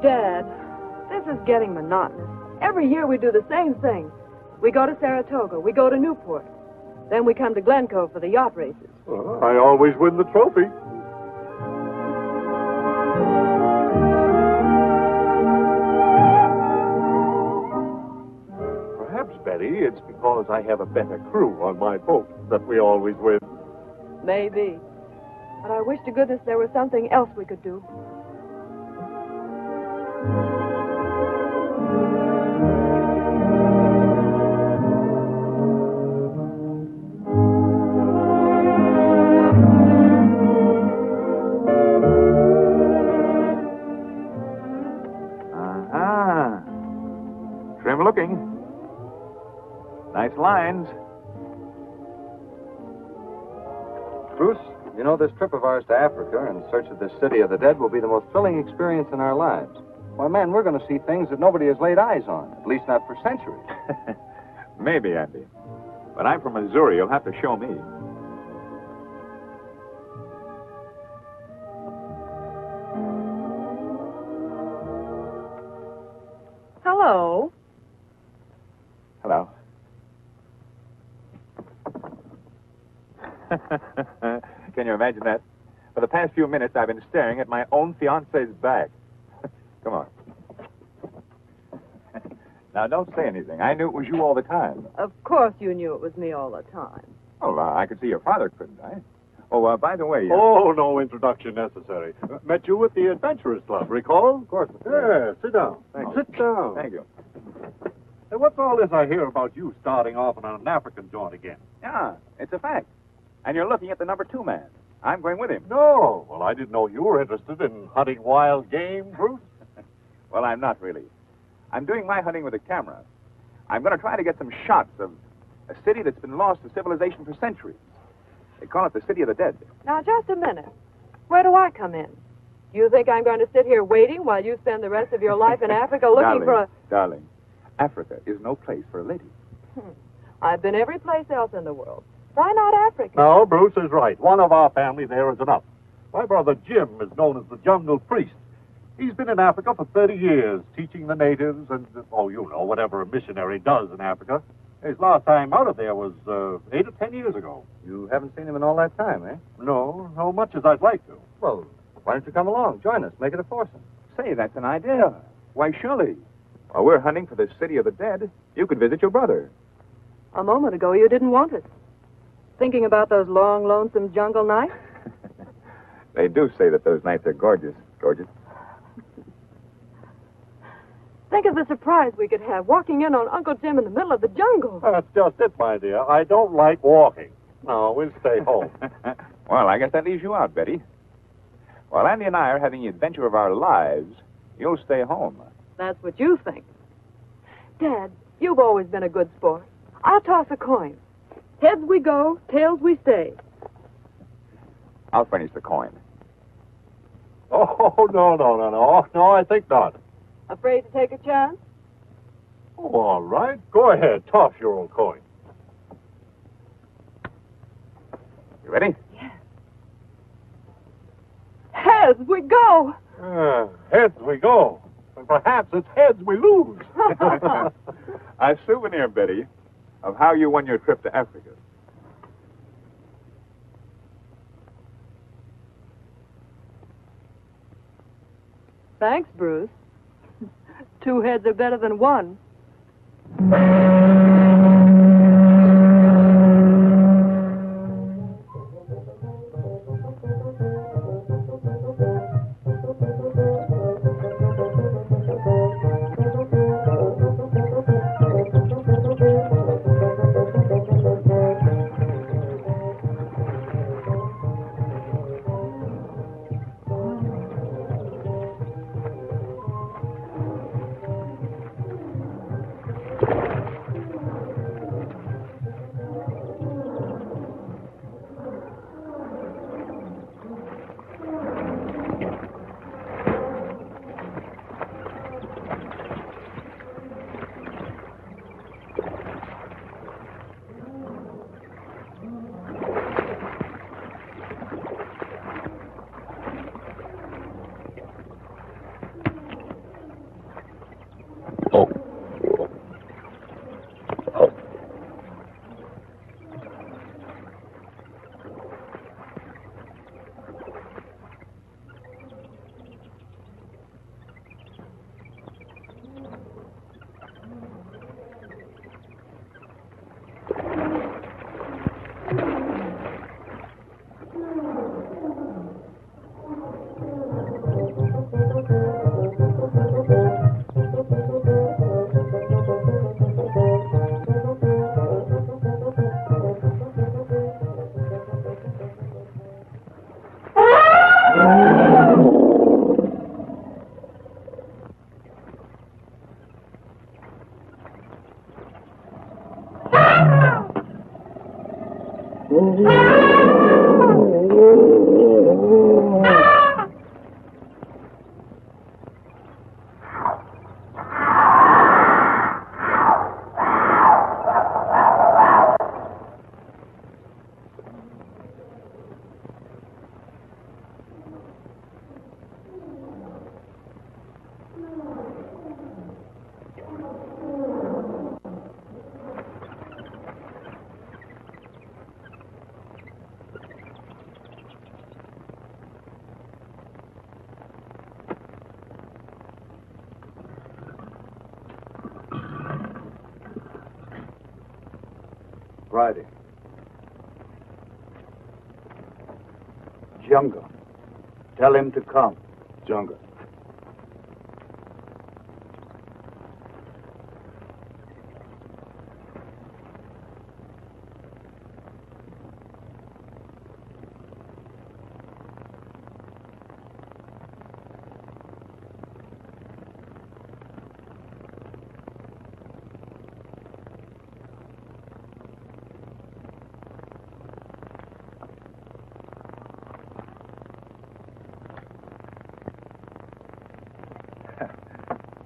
Dad, this is getting monotonous. Every year we do the same thing. We go to Saratoga, we go to Newport. Then we come to Glencoe for the yacht races. Well, I always win the trophy. Perhaps, Betty, it's because I have a better crew on my boat that we always win. Maybe. But I wish to goodness there was something else we could do. Trim looking. Nice lines. Bruce, you know, this trip of ours to Africa in search of this city of the dead will be the most thrilling experience in our lives. Why, man, we're going to see things that nobody has laid eyes on, at least not for centuries. Maybe, Andy. But I'm from Missouri. You'll have to show me. Hello. Hello. Can you imagine that? For the past few minutes, I've been staring at my own fiancé's back. Come on. Now, don't say anything. I knew it was you all the time. Of course you knew it was me all the time. Oh, I could see your father, couldn't I? Oh, by the way... Oh, no introduction necessary. Met you at the Adventurers Club, recall? Of course. Yeah, sit down. Thank you. Sit down. Thank you. Hey, what's all this I hear about you starting off on an African joint again? Yeah, it's a fact. And you're looking at the number 2 man. I'm going with him. No. Well, I didn't know you were interested in hunting wild game, Bruce. Well, I'm not really. I'm doing my hunting with a camera. I'm going to try to get some shots of a city that's been lost to civilization for centuries. They call it the City of the Dead. Now, just a minute. Where do I come in? Do you think I'm going to sit here waiting while you spend the rest of your life in Africa looking for a... Darling, Africa is no place for a lady. I've been every place else in the world. Why not Africa? No, Bruce is right. One of our family there is enough. My brother Jim is known as the Jungle Priest. He's been in Africa for 30 years, teaching the natives and, you know, whatever a missionary does in Africa. His last time out of there was 8 or 10 years ago. You haven't seen him in all that time, eh? No, so much as I'd like to. Well, why don't you come along? Join us. Make it a foursome. Say, that's an idea. Why, surely. While we're hunting for the City of the Dead, you could visit your brother. A moment ago, you didn't want it. Thinking about those long, lonesome jungle nights? They do say that those nights are gorgeous. Gorgeous. Think of the surprise we could have walking in on Uncle Jim in the middle of the jungle. That's just it, my dear. I don't like walking. No, we'll stay home. Well, I guess that leaves you out, Betty. While Andy and I are having the adventure of our lives, you'll stay home. That's what you think. Dad, you've always been a good sport. I'll toss a coin. Heads we go, tails we stay. I'll furnish the coin. Oh, no, I think not. Afraid to take a chance? Oh, all right. Go ahead. Toss your old coin. You ready? Yes. Heads we go. Heads we go. And perhaps it's heads we lose. A souvenir, Betty, of how you won your trip to Africa. Thanks, Bruce. 2 heads are better than 1. Friday. Jungle. Tell him to come. Jungle.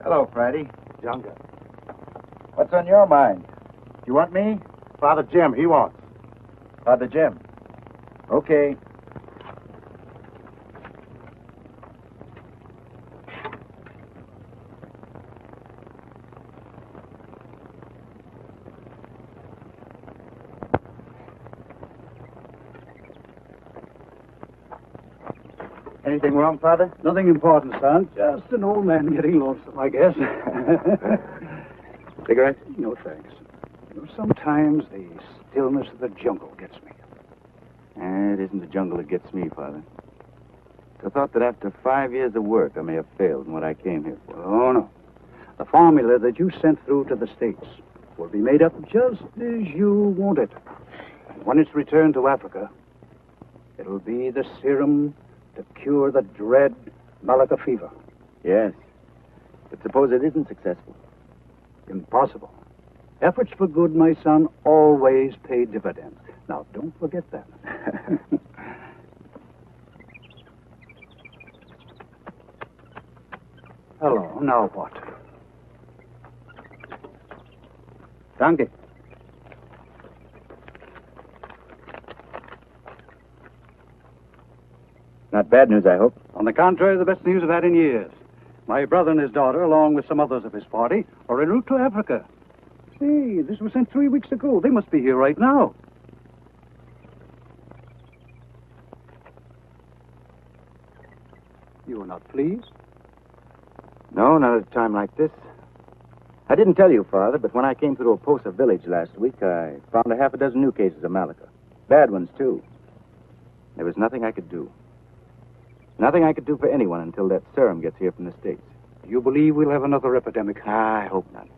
Hello, Friday. Jungle. What's on your mind? You want me? Father Jim, he wants. Father Jim. Okay. Anything wrong, Father? Nothing important, son. Just an old man getting lonesome, I guess. Cigarette? No, thanks. You know, sometimes the stillness of the jungle gets me. It isn't the jungle that gets me, Father. It's the thought that after 5 years of work, I may have failed in what I came here for. Oh, no. The formula that you sent through to the States will be made up just as you want it. And when it's returned to Africa, it'll be the serum to cure the dread Malacca fever. Yes. But suppose it isn't successful. Impossible. Efforts for good, my son, always pay dividends. Now, don't forget that. Hello, now what? Danke. Not bad news, I hope. On the contrary, the best news I've had in years. My brother and his daughter, along with some others of his party, are en route to Africa. Hey, this was sent 3 weeks ago. They must be here right now. You are not pleased? No, not at a time like this. I didn't tell you, Father, but when I came through Oposa village last week, I found a half a dozen new cases of Malacca. Bad ones, too. There was nothing I could do. Nothing I could do for anyone until that serum gets here from the States. You believe we'll have another epidemic? I hope not.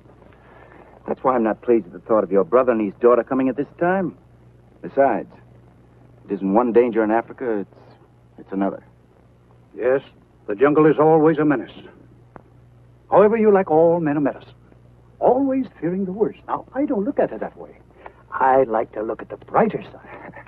That's why I'm not pleased at the thought of your brother and his daughter coming at this time. Besides, it isn't one danger in Africa, it's another. Yes, the jungle is always a menace. However, you like all men a menace. Always fearing the worst. Now, I don't look at it that way. I like to look at the brighter side.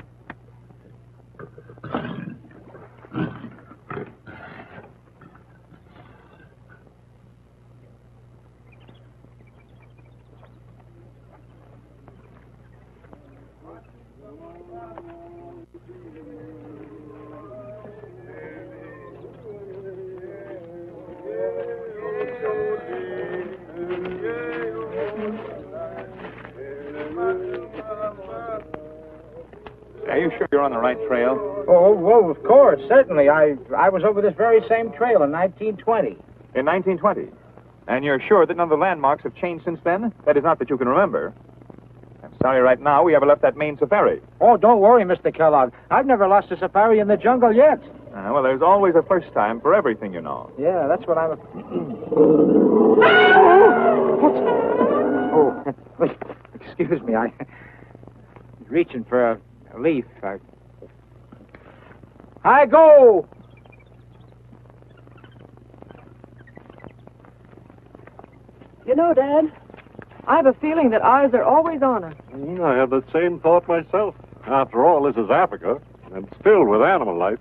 Are you sure you're on the right trail? Oh, of course, certainly. I was over this very same trail in 1920. In 1920? And you're sure that none of the landmarks have changed since then? That is, not that you can remember. I'm sorry, right now, we haven't left that main safari. Oh, don't worry, Mr. Kellogg. I've never lost a safari in the jungle yet. Well, there's always a first time for everything, you know. Yeah, that's what I'm... Oh, excuse me. I was reaching for a leaf. I go! You know, Dad, I have a feeling that eyes are always on us. I have the same thought myself. After all, this is Africa, and it's filled with animal life.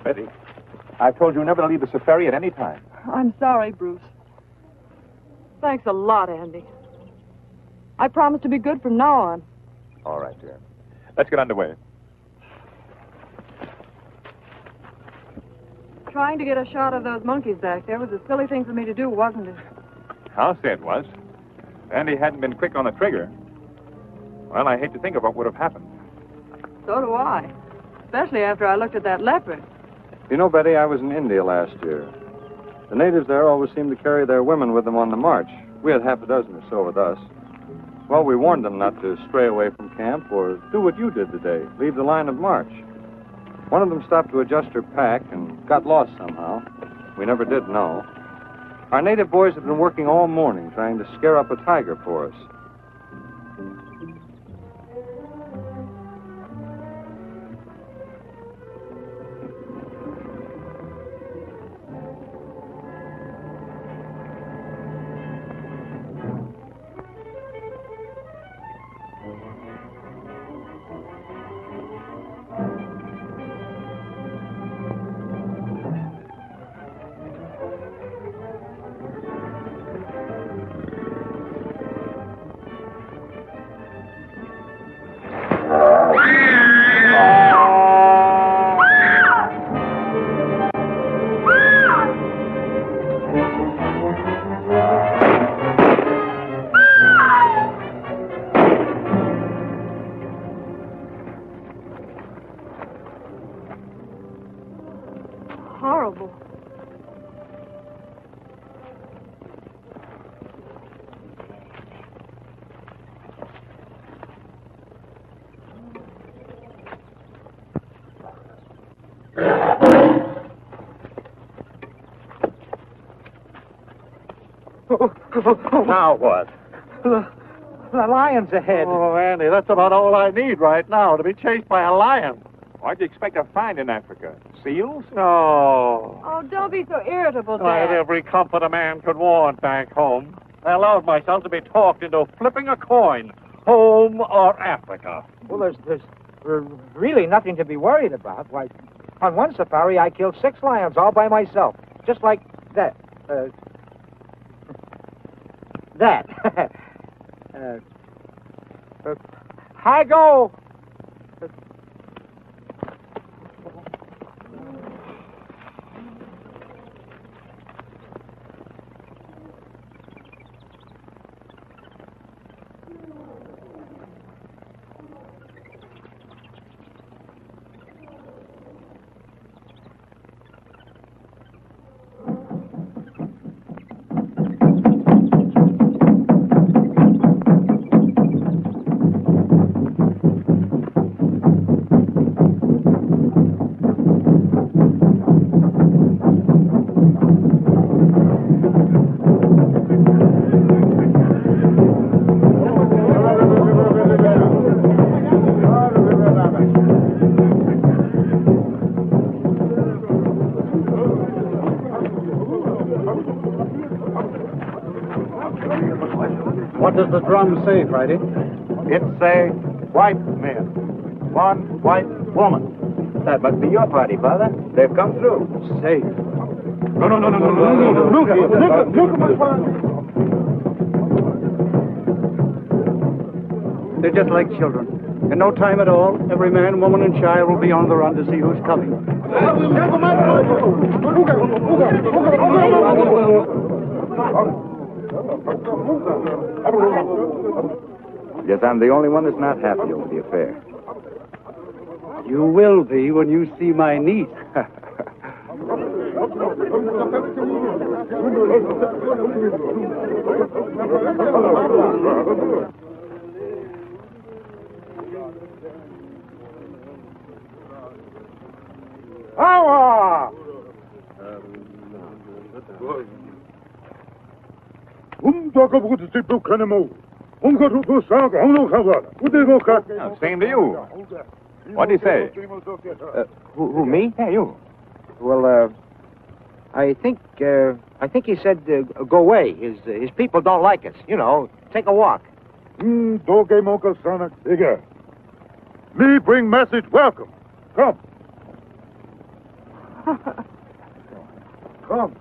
Betty, I've told you never to leave the safari at any time. I'm sorry, Bruce. Thanks a lot, Andy. I promise to be good from now on. All right, dear. Let's get underway. Trying to get a shot of those monkeys back there was a silly thing for me to do, wasn't it? I'll say it was. If Andy hadn't been quick on the trigger. Well, I hate to think of what would have happened. So do I. Especially after I looked at that leopard. You know, Betty, I was in India last year. The natives there always seem to carry their women with them on the march. We had half a dozen or so with us. Well, we warned them not to stray away from camp or do what you did today, leave the line of march. One of them stopped to adjust her pack and got lost somehow. We never did know. Our native boys have been working all morning trying to scare up a tiger for us. Now what? The lion's ahead. Oh, Andy, that's about all I need right now, to be chased by a lion. What'd you expect to find in Africa? Seals? No. Oh, don't be so irritable, I had Dad. every comfort a man could want back home. I allowed myself to be talked into flipping a coin, home or Africa. Well, there's really nothing to be worried about. Why, on one safari, I killed 6 lions all by myself. Just like that. That. Hi, go! What does the drum say, Friday? It say white men. One white woman. That must be your party, Father. They've come through. Safe. No. They're just like children. In no time at all, every man, woman, and child will be on the run to see who's coming. Guess I'm the only one that's not happy over the affair. You will be when you see my niece. Same to you. What'd he say? Who, me? Yeah, you. Well, I think he said go away. His people don't like us. You know, take a walk. Me bring message welcome. Come. Come.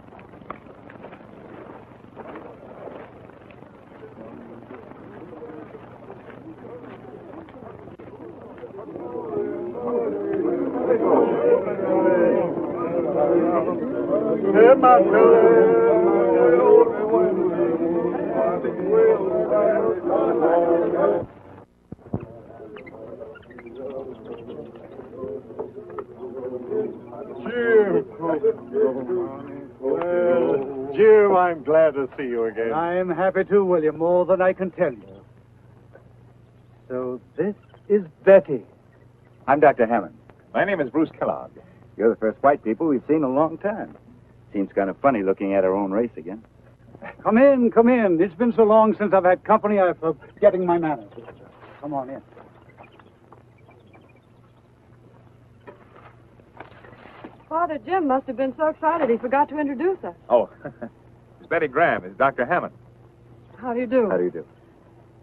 Jim, I'm glad to see you again. I'm happy too, William, more than I can tell you. So this is Betty. I'm Dr. Hammond. My name is Bruce Kellogg. You're the first white people we've seen in a long time. Seems kind of funny looking at our own race again. Come in, come in. It's been so long since I've had company, I'm forgetting my manners. Come on in. Father Jim must have been so excited he forgot to introduce us. Oh, it's Betty Graham. It's Dr. Hammond. How do you do? How do you do?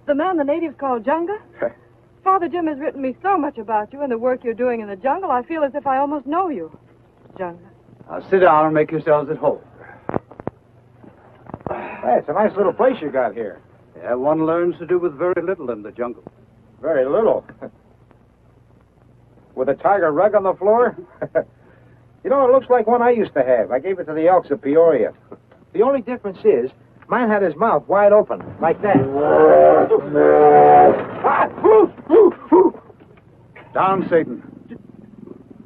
The man the natives call Junga? Father Jim has written me so much about you and the work you're doing in the jungle, I feel as if I almost know you. Junga. Now sit down and make yourselves at home. Hey, it's a nice little place you got here. Yeah, one learns to do with very little in the jungle. Very little. With a tiger rug on the floor? You know, it looks like one I used to have. I gave it to the Elks of Peoria. The only difference is, mine had his mouth wide open, like that. Down, Satan.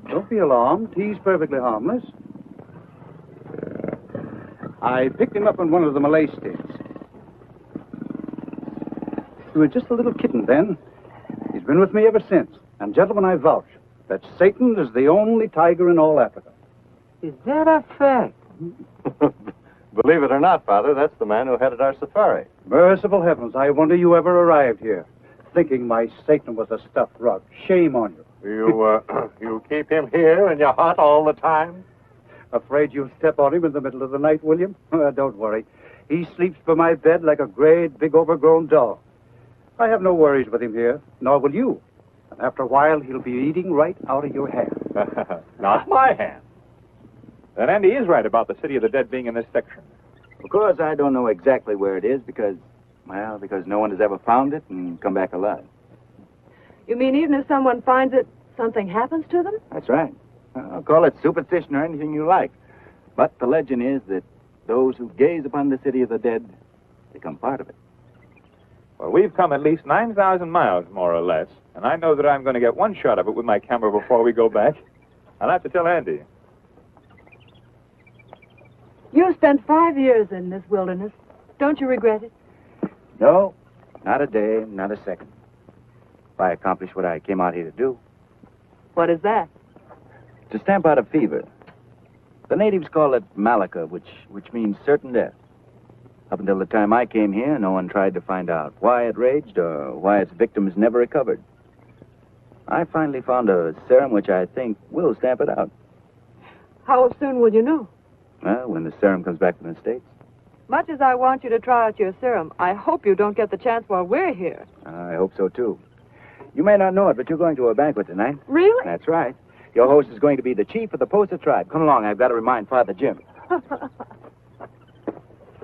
Don't be alarmed. He's perfectly harmless. I picked him up in one of the Malay states. He was just a little kitten then. He's been with me ever since. And, gentlemen, I vouch that Satan is the only tiger in all Africa. Is that a fact? Believe it or not, Father, that's the man who headed our safari. Merciful heavens, I wonder you ever arrived here. Thinking my Satan was a stuffed rug. Shame on you. You keep him here in your hut all the time? Afraid you'll step on him in the middle of the night, William? Don't worry. He sleeps by my bed like a great, big, overgrown dog. I have no worries with him here, nor will you. And after a while, he'll be eating right out of your hand. Not my hand. Then Andy is right about the city of the dead being in this section. Of course, I don't know exactly where it is because no one has ever found it and come back alive. You mean even if someone finds it, something happens to them? That's right. I'll call it superstition or anything you like. But the legend is that those who gaze upon the city of the dead become part of it. Well, we've come at least 9,000 miles, more or less, and I know that I'm going to get one shot of it with my camera before we go back. I'll have to tell Andy. You spent 5 years in this wilderness. Don't you regret it? No, not a day, not a second. If I accomplish what I came out here to do, What is that? to stamp out a fever. The natives call it malaka, which means certain death. Up until the time I came here, no one tried to find out why it raged or why its victims never recovered. I finally found a serum which I think will stamp it out. How soon will you know? Well, when the serum comes back from the States. Much as I want you to try out your serum, I hope you don't get the chance while we're here. I hope so, too. You may not know it, but you're going to a banquet tonight. Really? That's right. Your host is going to be the chief of the Posa tribe. Come along, I've got to remind Father Jim.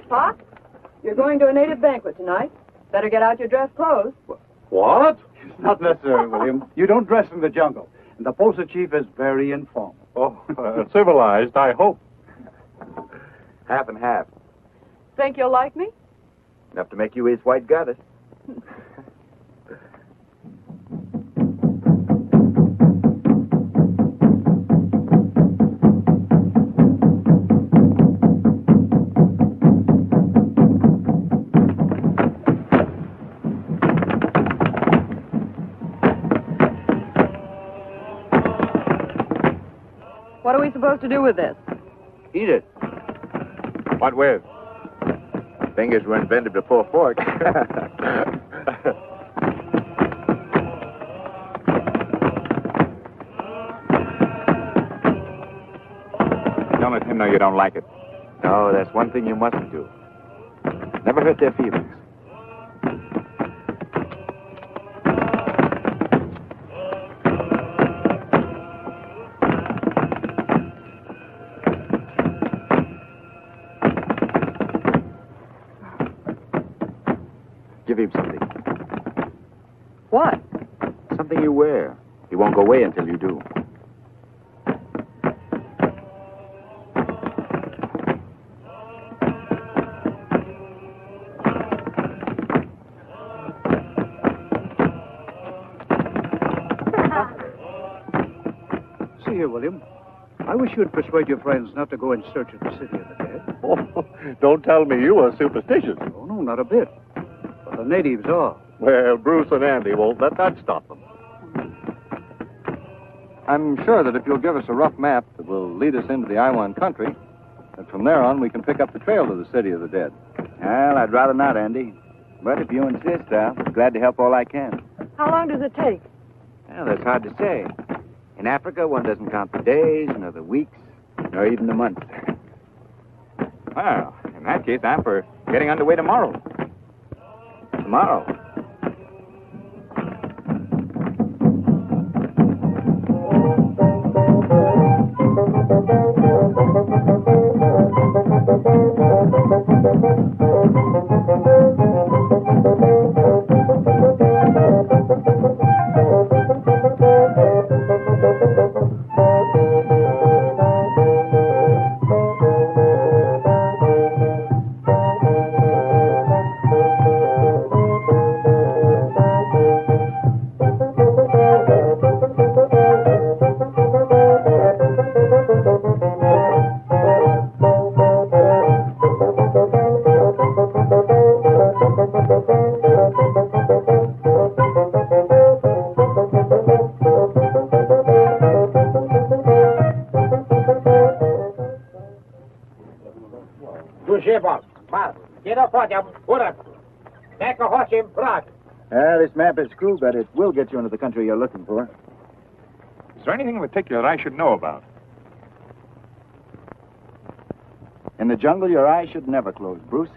Pop, you're going to a native banquet tonight. Better get out your dress clothes. What? It's not necessary, William. You don't dress in the jungle. And the Posa chief is very informal. Oh, civilized, I hope. Half and half. Think you'll like me? Enough to make you his white goddess. What are we supposed to do with this? Eat it. What with? Fingers were invented before forks. Don't let him know you don't like it. No, that's one thing you mustn't do. Never hurt their feelings. Give him something. What? Something you wear. He won't go away until you do. See here, William. I wish you'd persuade your friends not to go in search of the city of the dead. Oh, don't tell me you are superstitious. Oh, no, not a bit. But the natives are. Well, Bruce and Andy won't let that stop them. I'm sure that if you'll give us a rough map that will lead us into the Iwan country, that from there on we can pick up the trail to the city of the dead. Well, I'd rather not, Andy. But if you insist, I'll be glad to help all I can. How long does it take? Well, that's hard to say. In Africa, one doesn't count the days, nor the weeks, nor even the months. Well, in that case, I'm for getting underway tomorrow. Tomorrow. This map is cool, but it will get you into the country you're looking for. Is there anything in particular I should know about? In the jungle, your eyes should never close, Bruce.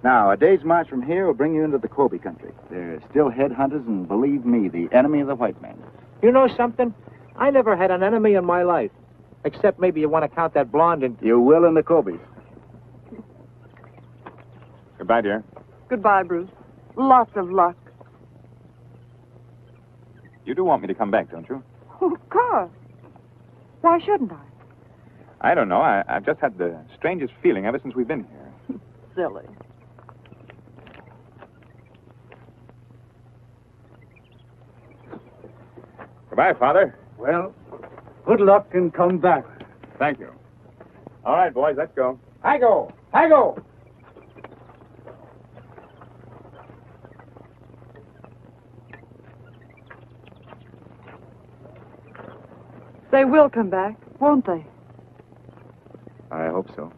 Now, a day's march from here will bring you into the Kobe country. They're still headhunters, and believe me, the enemy of the white man. You know something? I never had an enemy in my life. Except maybe you want to count that blonde in... You will in the Kobe's. Goodbye, dear. Goodbye, Bruce. Lots of luck. You do want me to come back, don't you? Of course. Why shouldn't I? I don't know. I've just had the strangest feeling ever since we've been here. Silly. Goodbye, Father. Well, good luck and come back. Thank you. All right, boys, let's go. I go. I go. They will come back, won't they? I hope so.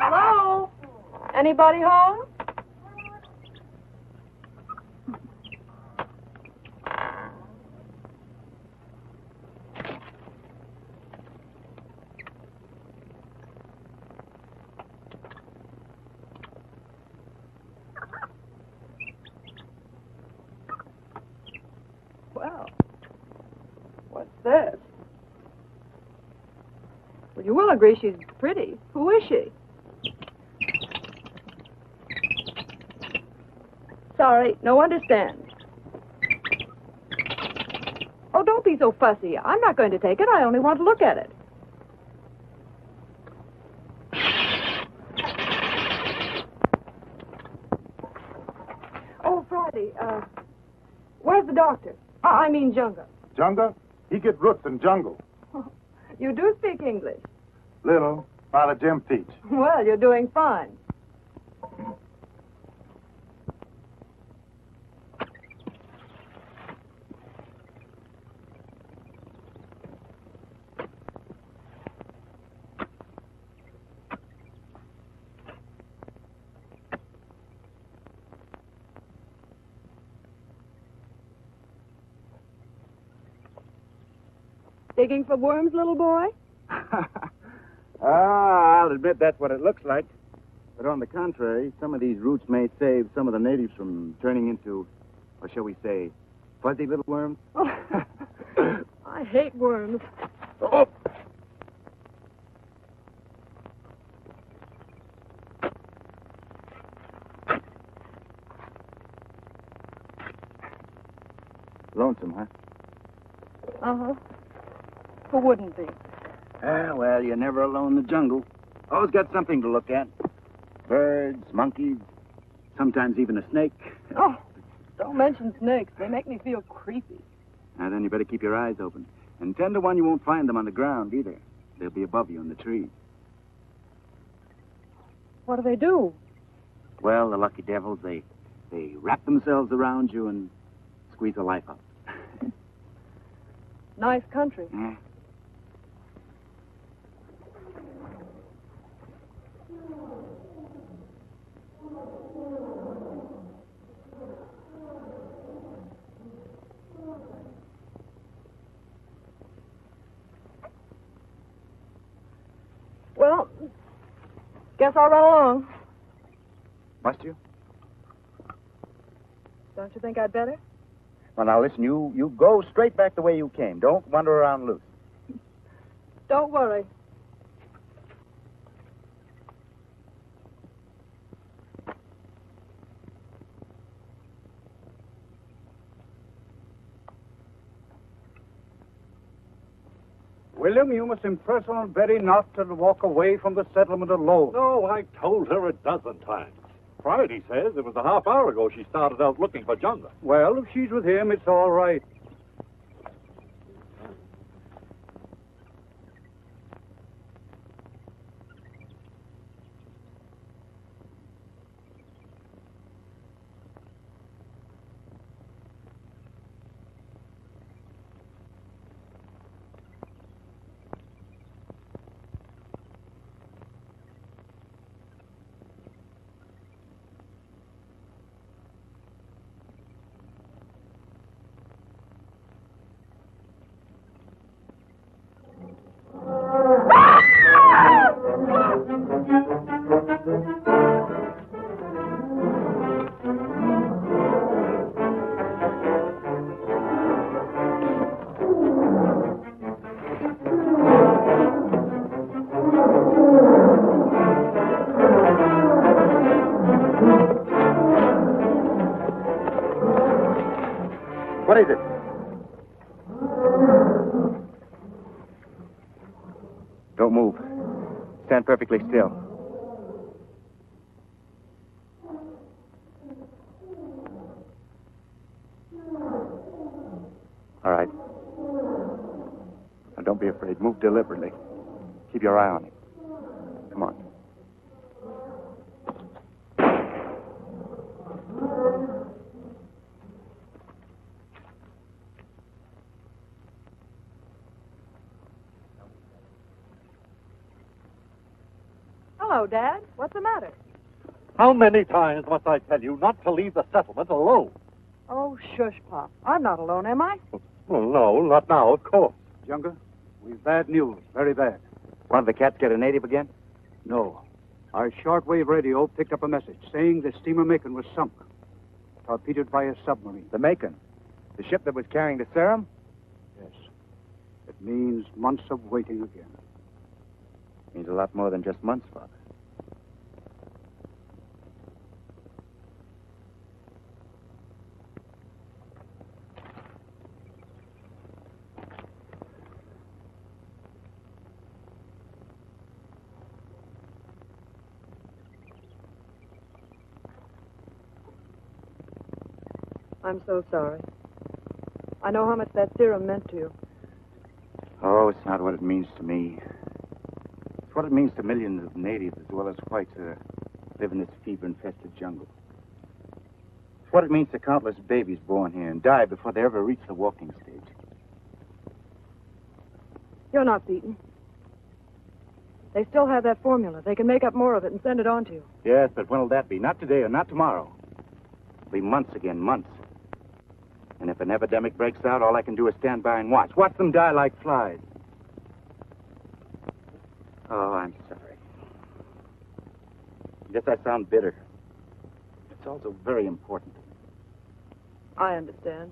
Hello? Anybody home? Well, what's this? Well, you will agree she's pretty. Who is she? Sorry, no understand. Oh, don't be so fussy. I'm not going to take it. I only want to look at it. Oh, Friday, where's the doctor? I mean Junga. Jungle? He get roots in jungle. You do speak English. Little. Father Jim teach. Well, you're doing fine. Digging for worms, little boy? I'll admit that's what it looks like. But on the contrary, some of these roots may save some of the natives from turning into, or shall we say, fuzzy little worms. Oh, I hate worms. Oh. Lonesome, huh? Uh-huh. Who wouldn't be? Well, you're never alone in the jungle. Always got something to look at. Birds, monkeys, sometimes even a snake. Oh, don't mention snakes. They make me feel creepy. Now, then you better keep your eyes open. And 10 to 1, you won't find them on the ground either. They'll be above you in the trees. What do they do? Well, the lucky devils, they wrap themselves around you and squeeze the life out. Nice country. Yeah. Guess I'll run along. Must you? Don't you think I'd better? Well, now, listen, you go straight back the way you came. Don't wander around loose. Don't worry. William, you must impress on Betty not to walk away from the settlement alone. No, I told her a dozen times. Friday says it was a half hour ago she started out looking for Jungle. Well, if she's with him, it's all right. What is it? Don't move. Stand perfectly still. All right. Now, don't be afraid. Move deliberately. Keep your eye on him. Come on. Hello, Dad. What's the matter? How many times must I tell you not to leave the settlement alone? Oh, shush, Pop. I'm not alone, am I? Well, no, not now, of course. Younger, we've bad news. Very bad. One of the cats get a native again? No. Our shortwave radio picked up a message saying the steamer Macon was sunk, torpedoed by a submarine. The Macon. The ship that was carrying the serum? Yes. It means months of waiting again. Means a lot more than just months, Father. I'm so sorry. I know how much that serum meant to you. Oh, it's not what it means to me. It's what it means to millions of natives as well as whites who live in this fever-infested jungle. It's what it means to countless babies born here and die before they ever reach the walking stage. You're not beaten. They still have that formula. They can make up more of it and send it on to you. Yes, but when'll that be? Not today or not tomorrow. It'll be months again, months. And if an epidemic breaks out, all I can do is stand by and watch. Watch them die like flies. Oh, I'm sorry. Yes, I sound bitter. It's also very important. I understand.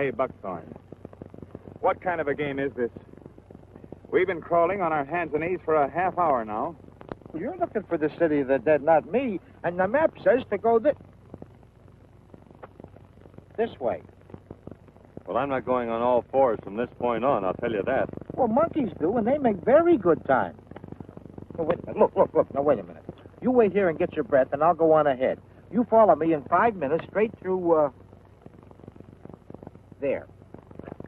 Hey, Buckthorn. What kind of a game is this? We've been crawling on our hands and knees for a half hour now. You're looking for the city of the dead, not me. And the map says to go this way. Well, I'm not going on all fours from this point on, I'll tell you that. Well, monkeys do, and they make very good time. Oh, wait a minute. Look. Now, wait a minute. You wait here and get your breath, and I'll go on ahead. You follow me in 5 minutes straight through, there.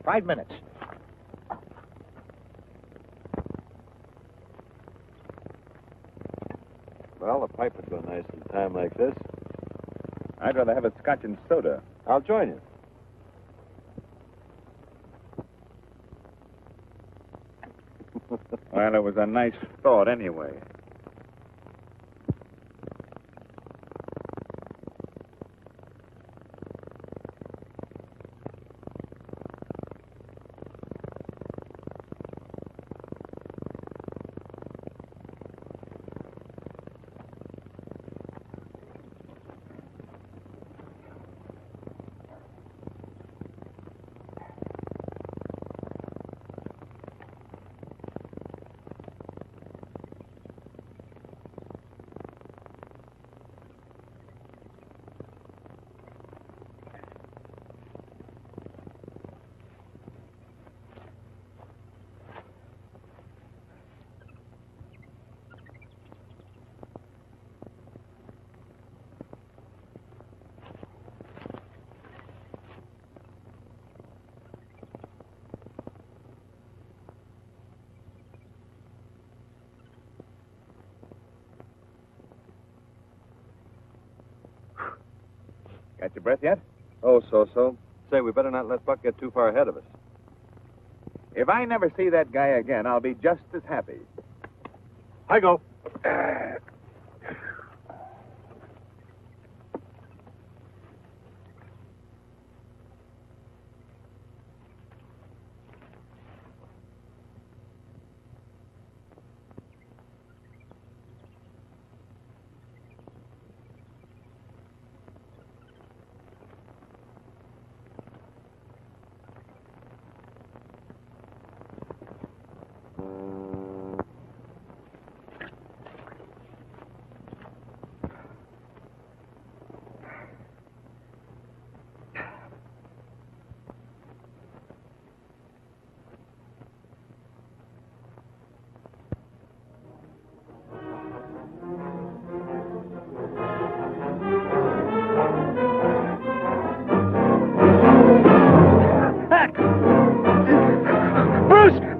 5 minutes. Well, a pipe would go nice in a time like this. I'd rather have a scotch and soda. I'll join you. Well, it was a nice thought anyway. Got your breath yet? Oh, so. Say, we better not let Buck get too far ahead of us. If I never see that guy again, I'll be just as happy. I go.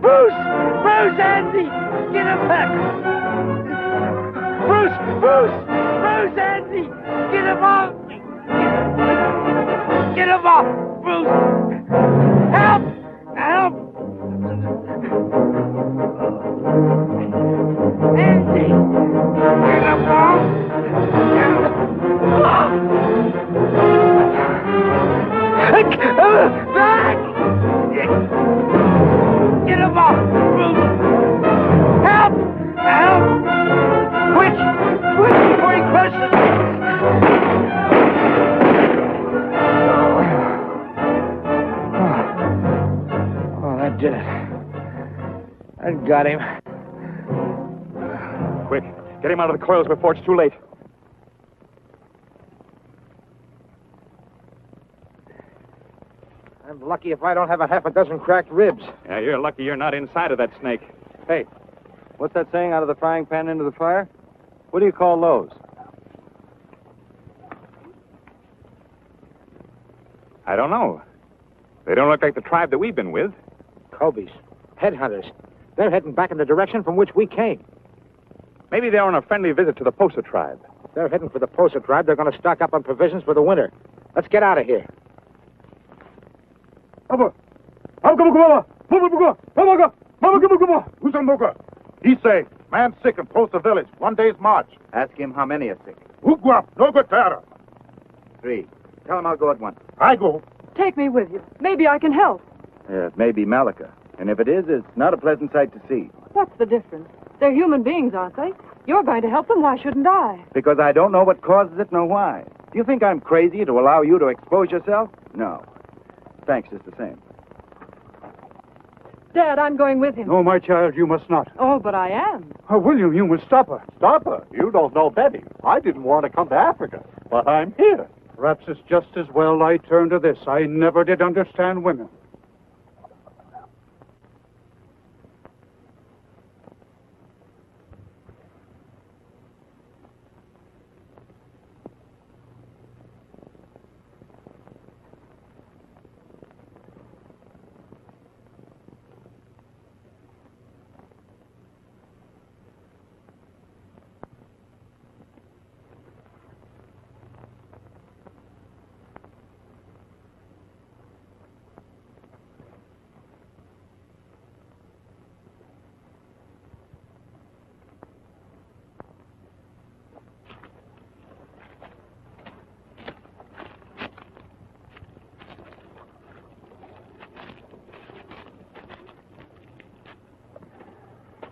Bruce, Andy! Get him back! Bruce, Andy! Get him off! Get him off! Bruce! Help! Andy! Get him off! Back! Get him off! Bruce! Help! Quick! Before he crushes me! Oh, that did it. That got him. Quick, get him out of the coils before it's too late. I'm lucky if I don't have a half a dozen cracked ribs. Yeah, you're lucky you're not inside of that snake. Hey, what's that saying, out of the frying pan into the fire? What do you call those? I don't know. They don't look like the tribe that we've been with. Kobe's. Headhunters. They're heading back in the direction from which we came. Maybe they're on a friendly visit to the Posa tribe. If they're heading for the Posa tribe, they're going to stock up on provisions for the winter. Let's get out of here. He's safe. Man sick in Posta village. 1 day's march. Ask him how many are sick. No good matter. 3. Tell him I'll go at once. I go. Take me with you. Maybe I can help. It may be Malika. And if it is, it's not a pleasant sight to see. What's the difference? They're human beings, aren't they? You're going to help them. Why shouldn't I? Because I don't know what causes it nor why. Do you think I'm crazy to allow you to expose yourself? No. Thanks, just the same. Dad, I'm going with him. No, my child, you must not. Oh, but I am. William, you must stop her. Stop her. You don't know Betty. I didn't want to come to Africa, but I'm here. Perhaps it's just as well I turn to this. I never did understand women.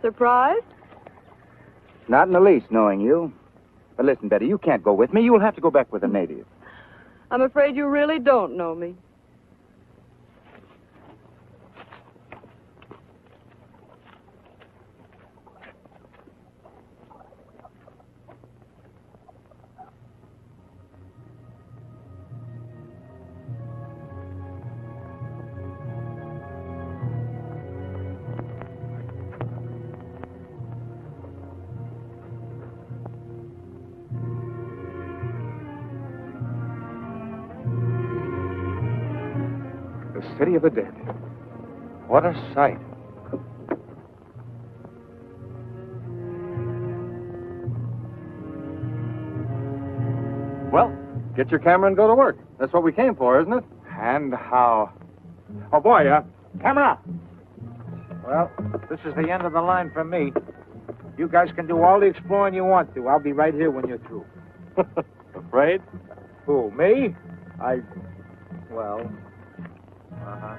Surprised? Not in the least, knowing you. But listen, Betty, you can't go with me. You'll have to go back with the natives. I'm afraid you really don't know me. City of the dead. What a sight. Well, get your camera and go to work. That's what we came for, isn't it? And how? Oh, boy, camera! Well, this is the end of the line for me. You guys can do all the exploring you want to. I'll be right here when you're through. Afraid? Who, me? Well... Uh-huh.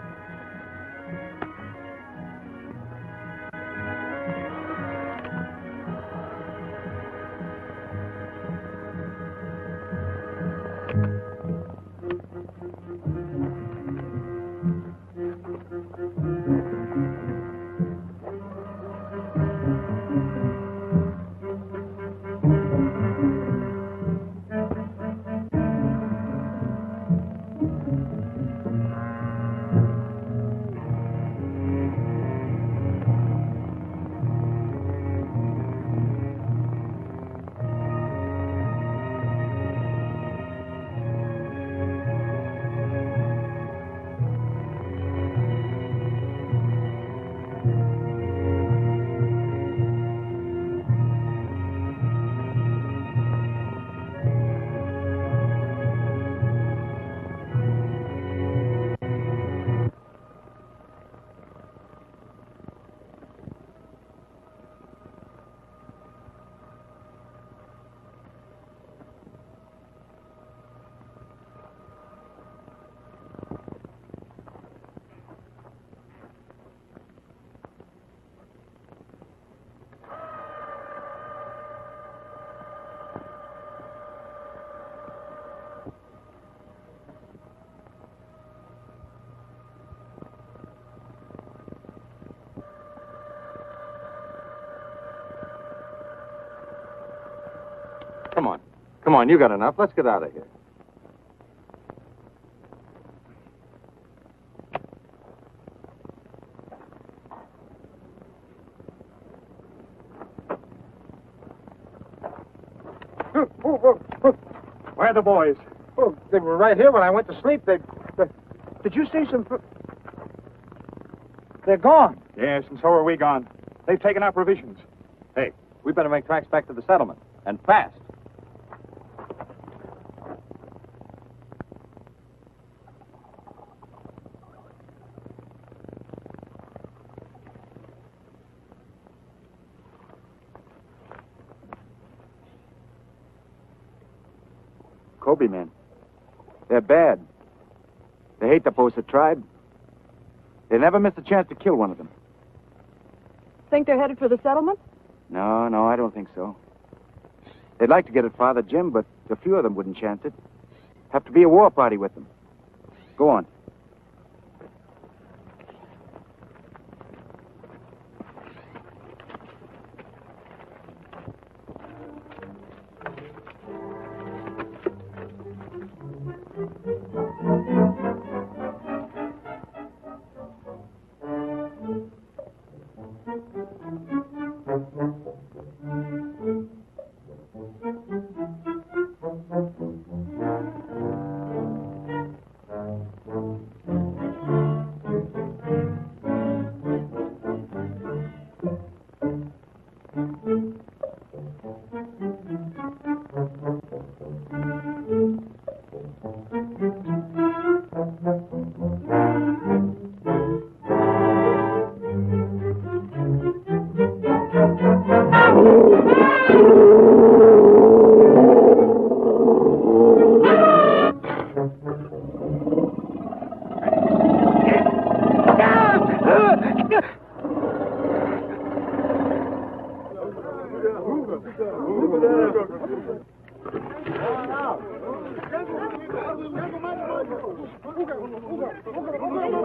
Come on. Come on, you got enough. Let's get out of here. Where are the boys? Oh, they were right here when I went to sleep. Did you see some... They're gone. Yes, and so are we gone. They've taken our provisions. Hey, we better make tracks back to the settlement. And fast. Kobe men. They're bad. They hate the Posa tribe. They never miss a chance to kill one of them. Think they're headed for the settlement? No, I don't think so. They'd like to get at Father Jim, but a few of them wouldn't chance it. Have to be a war party with them. Go on.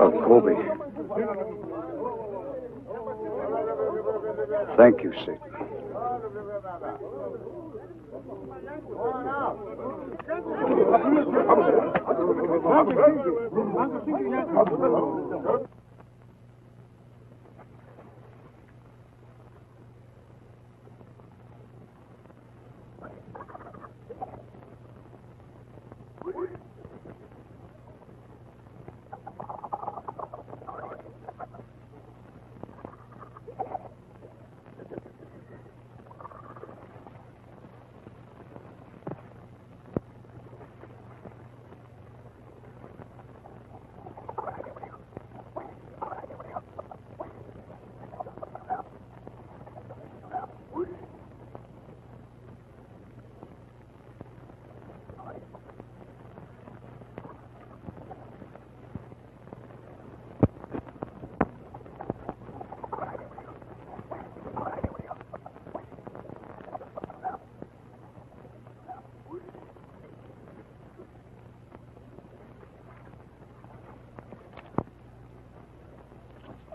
Oh, Colby. Thank you, Satan.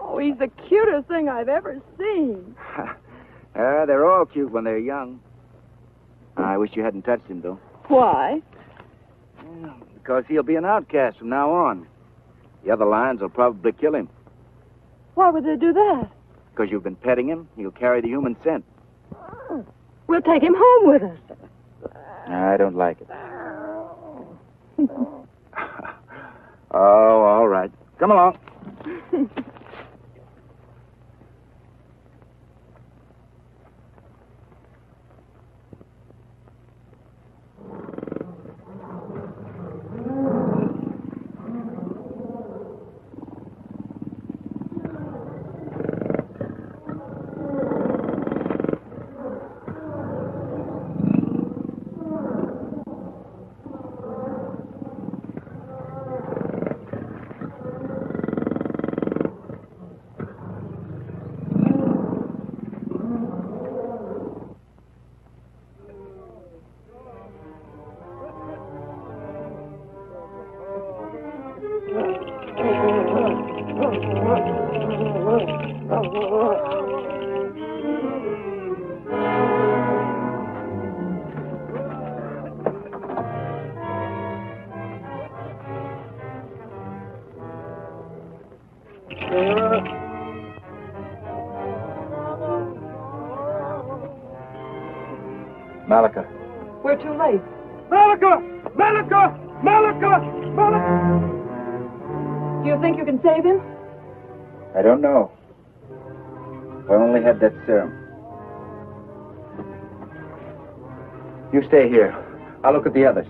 Oh, he's the cutest thing I've ever seen. They're all cute when they're young. I wish you hadn't touched him, though. Why? Because he'll be an outcast from now on. The other lions will probably kill him. Why would they do that? Because you've been petting him, he'll carry the human scent. We'll take him home with us. I don't like it. Oh, all right. Come along. Malika. We're too late. Malika! Malika! Malika! Malika! Do you think you can save him? I don't know. If I only had that serum. You stay here. I'll look at the others.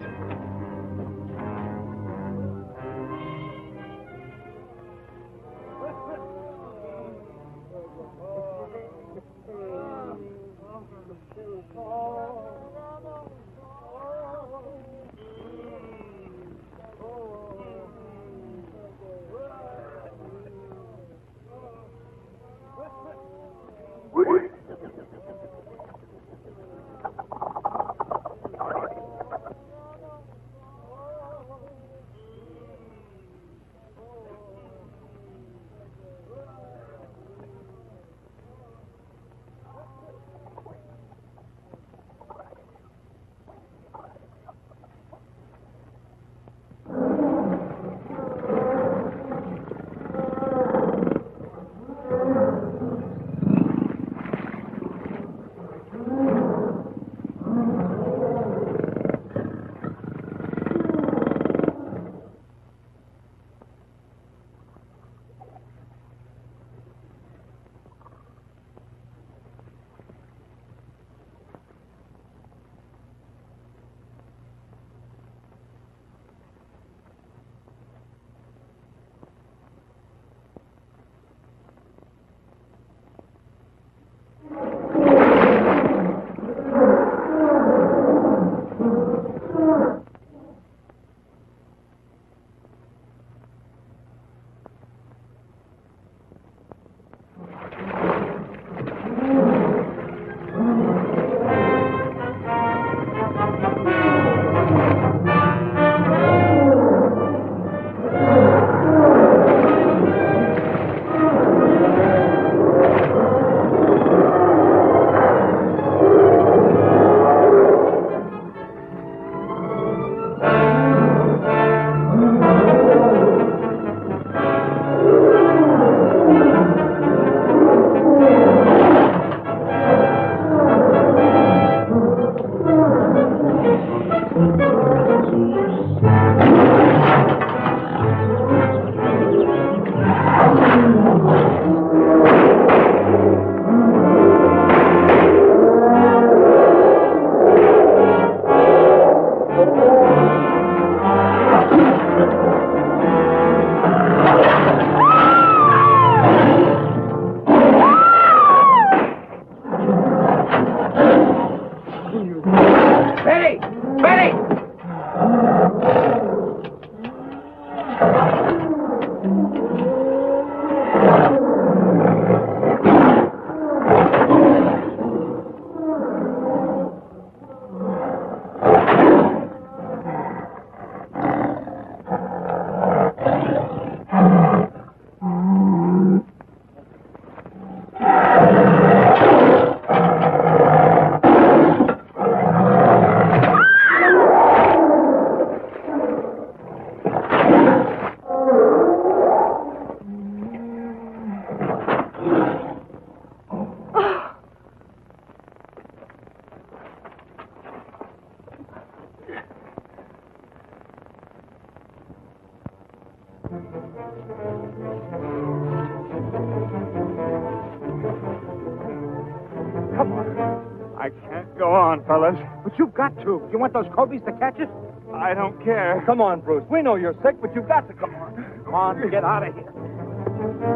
Go on, fellas. But you've got to. You want those Kobe's to catch us? I don't care. Come on, Bruce. We know you're sick, but you've got to come on. Come on, get out of here.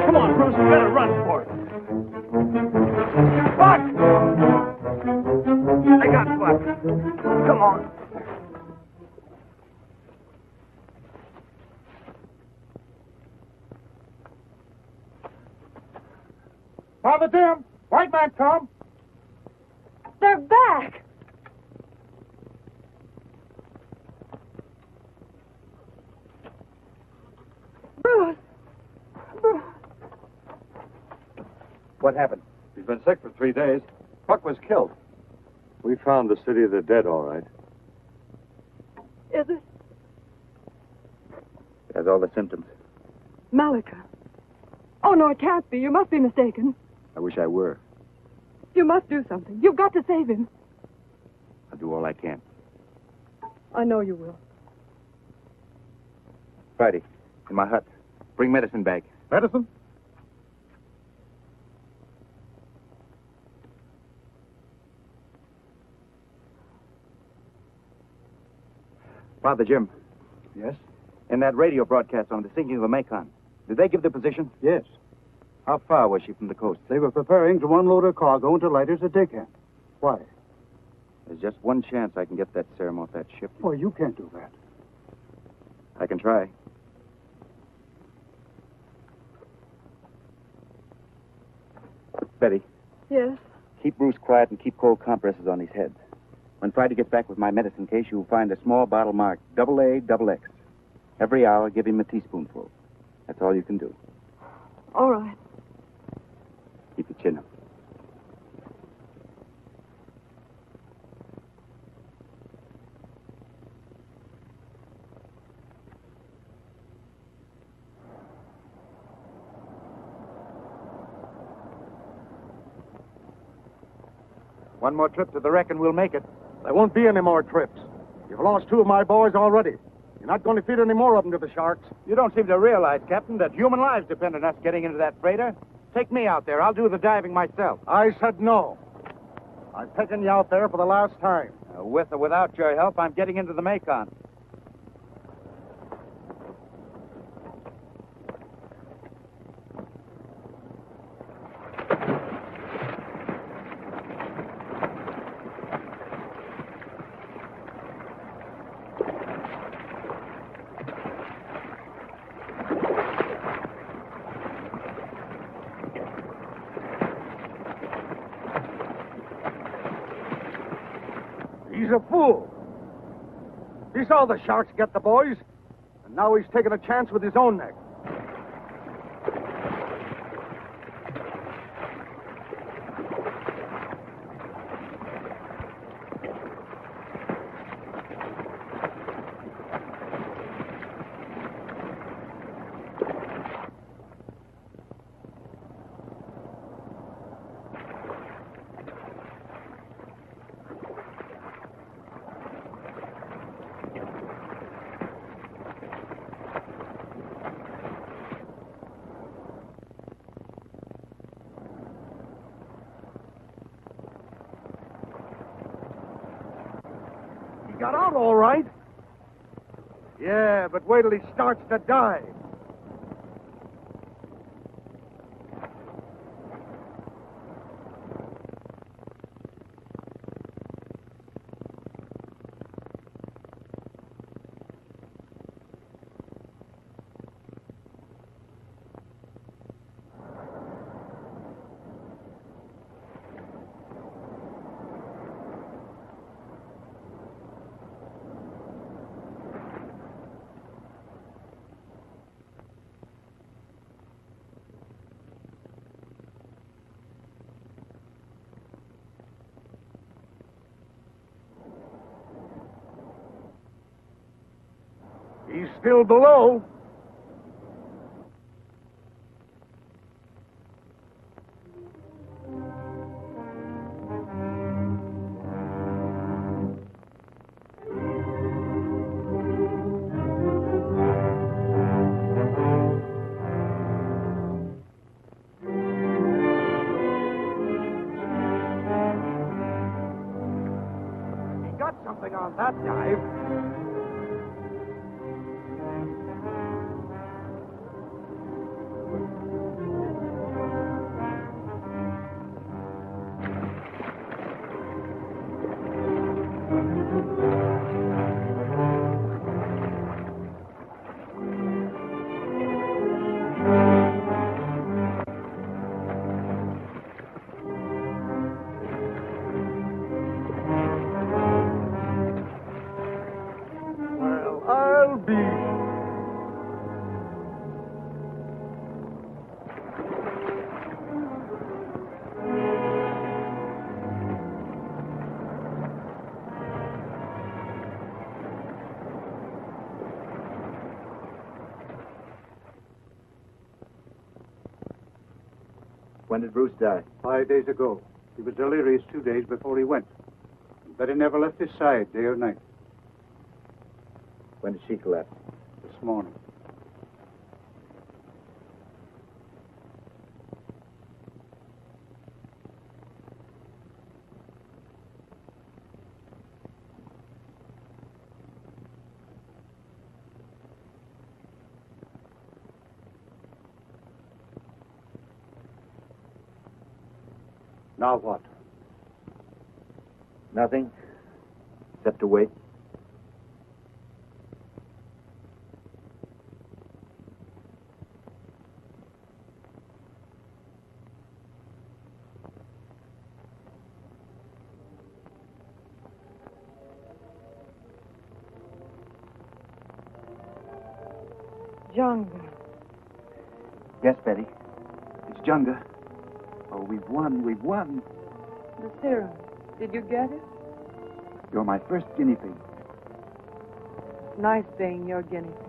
Come on, Bruce. We better run for it. Buck! I got Buck. Come on. Father Jim, white man come. They're back. Bruce. Bruce. What happened? He's been sick for 3 days. Buck was killed. We found the city of the dead, all right. Is it It has all the symptoms. Malika? Oh, no, it can't be. You must be mistaken. I wish I were. You must do something. You've got to save him. I'll do all I can. I know you will. Friday, in my hut. Bring medicine bag. Medicine? Father Jim, Yes? in that radio broadcast on the sinking of the Macon, did they give the position? Yes. How far was she from the coast? They were preparing to unload her cargo into lighters at Deckham. Why? There's just one chance I can get that serum off that ship. Well, you can't do that. I can try. Betty, Yes? keep Bruce quiet and keep cold compresses on his head. When Friday gets back with my medicine case, you'll find a small bottle marked AA XX. Every hour, give him a teaspoonful. That's all you can do. All right. Keep your chin up. One more trip to the wreck and we'll make it. There won't be any more trips. You've lost 2 of my boys already. You're not going to feed any more of them to the sharks. You don't seem to realize, Captain, that human lives depend on us getting into that freighter. Take me out there. I'll do the diving myself. I said no. I've taken you out there for the last time. With or without your help, I'm getting into the Macon. He's a fool. He saw the sharks get the boys, and now he's taking a chance with his own neck. Got out all right. Yeah, but wait till he starts to dive. He's still below. that dive. When did Bruce die? 5 days ago. He was delirious 2 days before he went. But he never left his side, day or night. When did she collapse? This morning. Now what? Nothing, except to wait. Junga. Yes, Betty. It's Junga. Oh, we've won. We've won. The serum. Did you get it? You're my first guinea pig. Nice being your guinea pig.